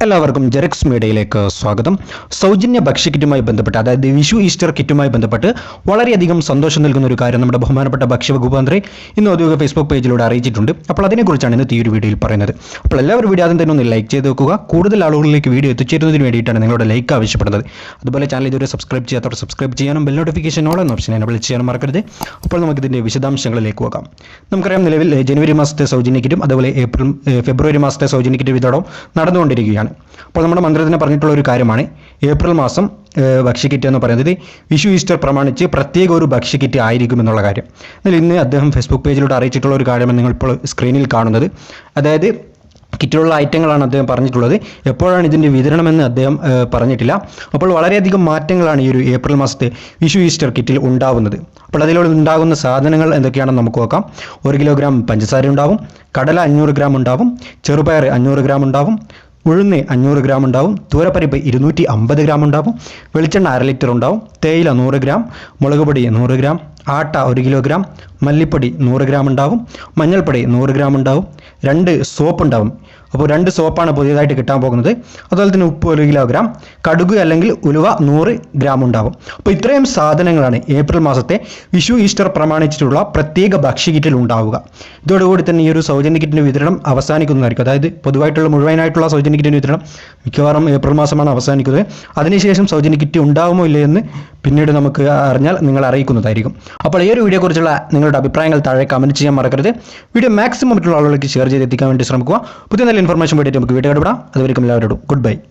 എല്ലാവർക്കും ജെറിക്സ് മീഡിയയിലേക്ക് സ്വാഗതം. സൗജന്യ ഭക്ഷ്യക്കിറ്റുമായി ബന്ധപ്പെട്ട്, അതായത് വിഷു ഈസ്റ്റർ കിറ്റുമായി ബന്ധപ്പെട്ട് വളരെയധികം സന്തോഷം നൽകുന്ന ഒരു കാര്യം നമ്മുടെ ബഹുമാനപ്പെട്ട ഭക്ഷ്യവകുപ്പ് മന്ത്രി ഇന്ന് ഔദ്യോഗിക ഫേസ്ബുക്ക് പേജിലൂടെ അറിയിച്ചിട്ടുണ്ട്. അപ്പോൾ അതിനെക്കുറിച്ചാണ് ഇന്ന് ഈ ഒരു വീഡിയോയിൽ പറയുന്നത്. അപ്പോൾ എല്ലാവരും വീഡിയോ ആദ്യം തന്നെ ഒന്ന് ലൈക്ക് ചെയ്ത് വെക്കുക. കൂടുതൽ ആളുകളിലേക്ക് വീഡിയോ എത്തിച്ചേരുന്നതിന് വേണ്ടിയിട്ടാണ് നിങ്ങളുടെ ലൈക്ക് ആവശ്യപ്പെടുന്നത്. അതുപോലെ ചാനൽ ഇതുവരെ സബ്സ്ക്രൈബ് ചെയ്യാത്തവർ സബ്സ്ക്രൈബ് ചെയ്യാനും ബെൽ നോട്ടിഫിക്കേഷൻ ഓൾ എന്ന ഓപ്ഷൻ എനേബിൾ ചെയ്യാനും മറക്കരുത്. അപ്പോൾ നമുക്കിതിൻ്റെ വിശദാംശങ്ങളിലേക്ക് പോകാം. നമുക്കറിയാം, നിലവിൽ ജനുവരി മാസത്തെ സൗജന്യ കിറ്റും അതുപോലെ ഫെബ്രുവരി മാസത്തെ സൗജന്യ കിറ്റ് വിതരണം നടന്നുകൊണ്ടിരിക്കുകയാണ്. അപ്പോൾ നമ്മുടെ മന്ത്രി തന്നെ പറഞ്ഞിട്ടുള്ള ഒരു കാര്യമാണ്, ഏപ്രിൽ മാസം ഭക്ഷ്യക്കിറ്റ് എന്ന് പറയുന്നത് വിഷു ഈസ്റ്റർ പ്രമാണിച്ച് പ്രത്യേക ഒരു ഭക്ഷ്യക്കിറ്റ് ആയിരിക്കും എന്നുള്ള കാര്യം. എന്നാൽ ഇന്ന് അദ്ദേഹം ഫേസ്ബുക്ക് പേജിലൂടെ അറിയിച്ചിട്ടുള്ള ഒരു കാര്യമാണ് നിങ്ങളിപ്പോൾ സ്ക്രീനിൽ കാണുന്നത്. അതായത് കിറ്റിലുള്ള ഐറ്റങ്ങളാണ് അദ്ദേഹം പറഞ്ഞിട്ടുള്ളത്. എപ്പോഴാണ് ഇതിൻ്റെ വിതരണമെന്ന് അദ്ദേഹം പറഞ്ഞിട്ടില്ല. അപ്പോൾ വളരെയധികം മാറ്റങ്ങളാണ് ഈ ഒരു ഏപ്രിൽ മാസത്തെ വിഷു ഈസ്റ്റർ കിറ്റിൽ ഉണ്ടാവുന്നത്. അപ്പോൾ അതിലൂടെ ഉണ്ടാകുന്ന സാധനങ്ങൾ എന്തൊക്കെയാണെന്ന് നമുക്ക് നോക്കാം. 1 കിലോഗ്രാം പഞ്ചസാര ഉണ്ടാവും, കടല 500 ഗ്രാം ഉണ്ടാവും, ചെറുപയർ 500 ഗ്രാം ഉണ്ടാവും, ഉഴുന്ന് 500 ഗ്രാം ഉണ്ടാവും, തൂരപ്പരിപ്പ് 250 ഗ്രാം ഉണ്ടാവും, വെളിച്ചെണ്ണ 1/2 ലിറ്റർ ഉണ്ടാവും, തേയില 100 ഗ്രാം, മുളക് പൊടി 100 ഗ്രാം, ആട്ട 1 കിലോഗ്രാം, മല്ലിപ്പൊടി 100 ഗ്രാം ഉണ്ടാവും, മഞ്ഞൾപ്പൊടി 100 ഗ്രാം ഉണ്ടാവും, 2 സോപ്പ് ഉണ്ടാവും. അപ്പോൾ 2 സോപ്പാണ് പുതിയതായിട്ട് കിട്ടാൻ പോകുന്നത്. അതുപോലെ തന്നെ ഉപ്പ് 1 കിലോഗ്രാം, കടുക് അല്ലെങ്കിൽ ഉലുവ 100 ഗ്രാം ഉണ്ടാവും. അപ്പോൾ ഇത്രയും സാധനങ്ങളാണ് ഏപ്രിൽ മാസത്തെ വിഷു ഈസ്റ്റർ പ്രമാണിച്ചിട്ടുള്ള പ്രത്യേക ഭക്ഷ്യക്കിറ്റിൽ ഉണ്ടാവുക. ഇതോടുകൂടി തന്നെ ഈ ഒരു സൗജന്യ കിറ്റിൻ്റെ വിതരണം അവസാനിക്കുന്നതായിരിക്കും. അതായത് പൊതുവായിട്ടുള്ള മുഴുവനായിട്ടുള്ള സൗജന്യ കിറ്റിൻ്റെ വിതരണം മിക്കവാറും ഏപ്രിൽ മാസമാണ് അവസാനിക്കുന്നത്. അതിനുശേഷം സൗജന്യ കിറ്റ് ഉണ്ടാവുമോ ഇല്ലേ എന്ന് പിന്നീട് നമുക്ക് അറിഞ്ഞാൽ നിങ്ങൾ അറിയിക്കുന്നതായിരിക്കും. അപ്പോൾ ഈ ഒരു വീഡിയോ കുറിച്ചുള്ള നിങ്ങളുടെ അഭിപ്രായങ്ങൾ താഴെ കമൻറ്റ് ചെയ്യാൻ മറക്കരുത്. വീഡിയോ മാക്സിമം മറ്റുള്ള ആളുകൾക്ക് ഷെയർ ചെയ്തെത്തിക്കാൻ വേണ്ടി ശ്രമിക്കുക. പുതിയ നല്ല ഇൻഫർമേഷൻ വേണ്ടിയിട്ട് നമുക്ക് വീഡിയോ ഇടാം. അതുവരെയും എല്ലാവരോടും ഗുഡ് ബൈ.